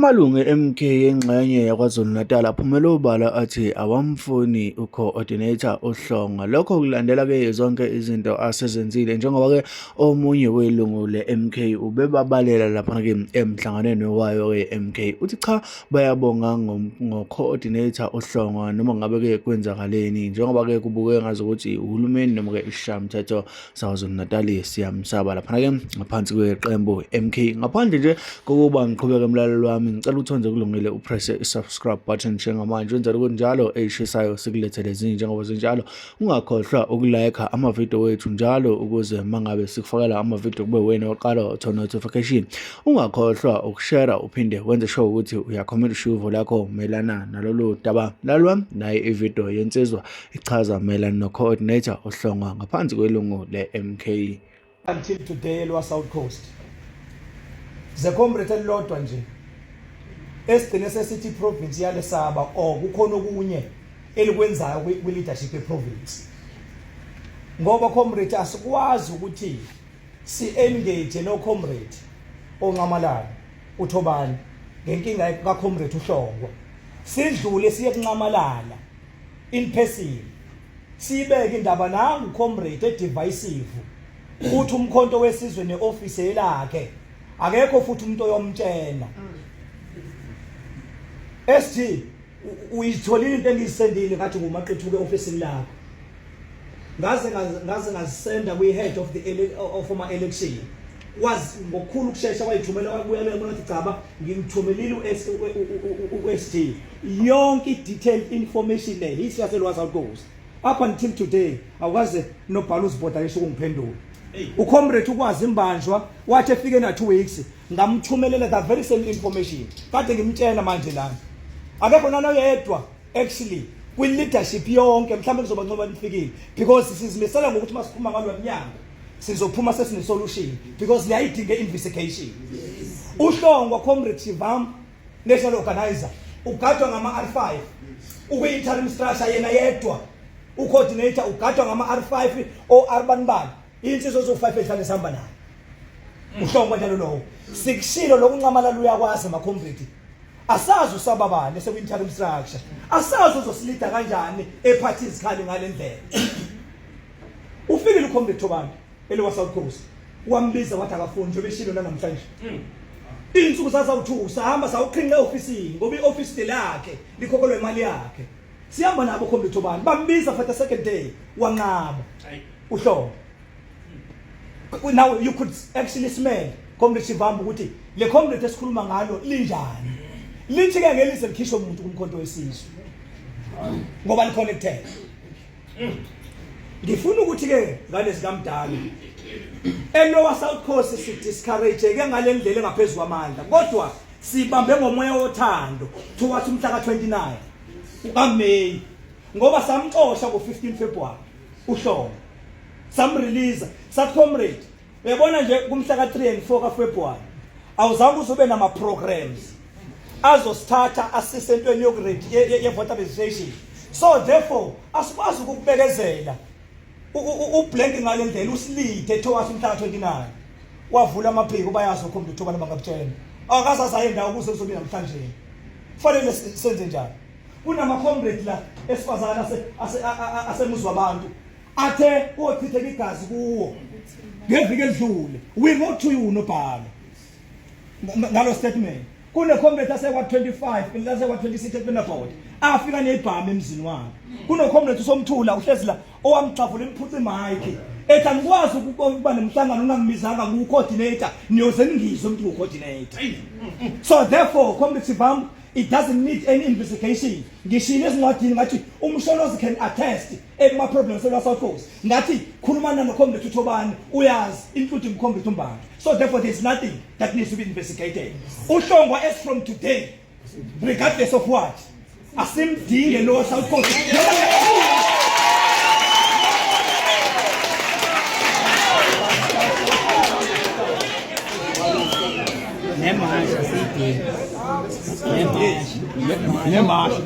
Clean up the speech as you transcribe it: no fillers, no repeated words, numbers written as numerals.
Amalungu e-MK engxenye yaKwaZulu-Natal aphumele obala athi awamfuni uco-ordinator uHlongwa. Lokho kulandela-ke zonke izinto asezenzile njengoba-ke omunye welungu le-MK ubebabalela laphana-ke emhlanganweni wayo-ke MK. Uthi cha, bayabonga ngo-coordinator uHlongwa noma ngabe-ke kwenzakaleni njengoba-ke kubukeka ngazukuthi uhulumeni noma-ke isishayamthetho saKwaZulu-Natal siyamsaba laphana-ke ngaphansi kweqembu MK. Ngaphandle nje kokuba ngiqhubeke emlalelo wami, ngicela ukuthi wenze kulungile upresse i-subscribe button njengamanje wenzela ukuthi njalo eyishisayo sikulethele ezinye njengoba zinjalo. Ungakhohlwa ukulike amavidiyo wethu njalo ukuze mangabe sikufakela amavidiyo kube wena oqala uthola notification. Ungakhohlwa ukushare uphinde wenze sure ukuthi uyakhomenta ushuvo lakho melana nalolu daba. Lalwa naye ividiyo yensizwa ichaza melana no-coordinator uHlongwa ngaphansi kwelungu le-MK. Until today elwa South Coast ze comrade elilodwa nje esigcine sesithi province yalesaba kukhona okunye elikwenzayo kwi-leadership ye-province, ngoba comrade asikwazi ukuthi si-engage no comrade onqamalala uThobani ngenkinga ka comrade uHlongwa, sidlule siye kunqamalala in person, sibeke indaba nangu comrade edivisive futhi umkhonto wesizwe neoffice elakhe akekho futhi umuntu oyomtshela. SG uyitholile into engiyisendile ngathi ngumaqethuke office lakho, ngaze ngazisenda kwi-head of the former election, wazi ngokukhulu ukushesha wayithumela wabuya lethi cha ngimthumelile u-SG yonke detailed information le isiyaselwa South Coast up until today. Awukaze nobhala uzibhoda ngisho ukungiphendula. Ucomrade ukwazi imbanjwa wathi efike na 2 weeks ngamthumelela the very same information kade ngimtshela manje lana akekho nana yedwa actually kwi leadership yonke mhlawumbe kuzoba ncoba nifikile because sizimisela ngokuthi masiphuma ngalwa mnyango sizophuma sesine solution because liyayidinga investigation. uHlongwa comrade Shivam national organizer ugadwa ngama R5 ukwe interim structure yena yedwa, ucoordinator ugadwa ngama R5 o urban ban insizwe zo5 ehlale sihamba nayo. uHlongwa njalo lo sikushilo lokunqamalala uyakwazi makomrade, asazi usababane seku-interim structure, asazi uzosilida kanjani eparty izikhali ngalendlela. Ufikile ucomrade Thobani elwa South Coast wambiza wathi akafuni nje beshilo namhlanje. Insuku zasawu2 sahamba sawuqhinqa eofisini ngoba ioffice lakhe likhokelwe imali yakhe, sihamba nabo ucomrade Thobani bambiza for the second day wanqaba uHlongwa. Now you could actually smell comrade Shivambu ukuthi le comrade esikhuluma ngalo linjani, lithi ke ngelize likhishwe umuntu kumkhonto wesizwe ngoba li connected. Ngifuna ukuthi ke ngale sikamdala elowa South Coast si discourage ke ngale ndlela engaphezulu kwamandla, kodwa sibambe ngomoya wothando towards umhla ka29 ukaMay ngoba samxosha ngo15 February uHlongwa, samrelease sathi comrade uyabona nje kumhla ka3 and 4 kaFebruary awuzange uzube nama programs azosithatha assistantweni yokurate ye-voter registration, so therefore asikwazi ukubekezela ublank ngale ndlela usilide towards umhla ka29. wavula amaphiko bayazi ucomrade Thobani bangakutshela akasasayendawo ukuze uzobe namhlanje fanele senze njani. Kunama comrade la esifazana asemuzwa abantu athe uyochitheka igazi kuwo ngeviki edlule. We wrote to you nobhala ngalo statement. Kune comrade asekwa25 lasekwa26 ePenabod afika nebhama emzini wakhe. Kuno comrade usomthula uhlezi la owamxavula imphutsi mic ethi angikwazi ukuba nemhlangano ungangimizanga ngu-coordinator niyoze ningizwe umuntu ngu-coordinator. So therefore comrade Shivambu, it doesn't need any investigation. Ngishilo ezincwadini ngathi umsholozi can attest ekuma problems elwa South Coast ngathi khulumana noComrade uThobani uyazi including uComrade uMbali. So therefore there's nothing that needs to be investigated. uHlongwa as from today regardless of what asimdinge lo South Coast. Nemarcha.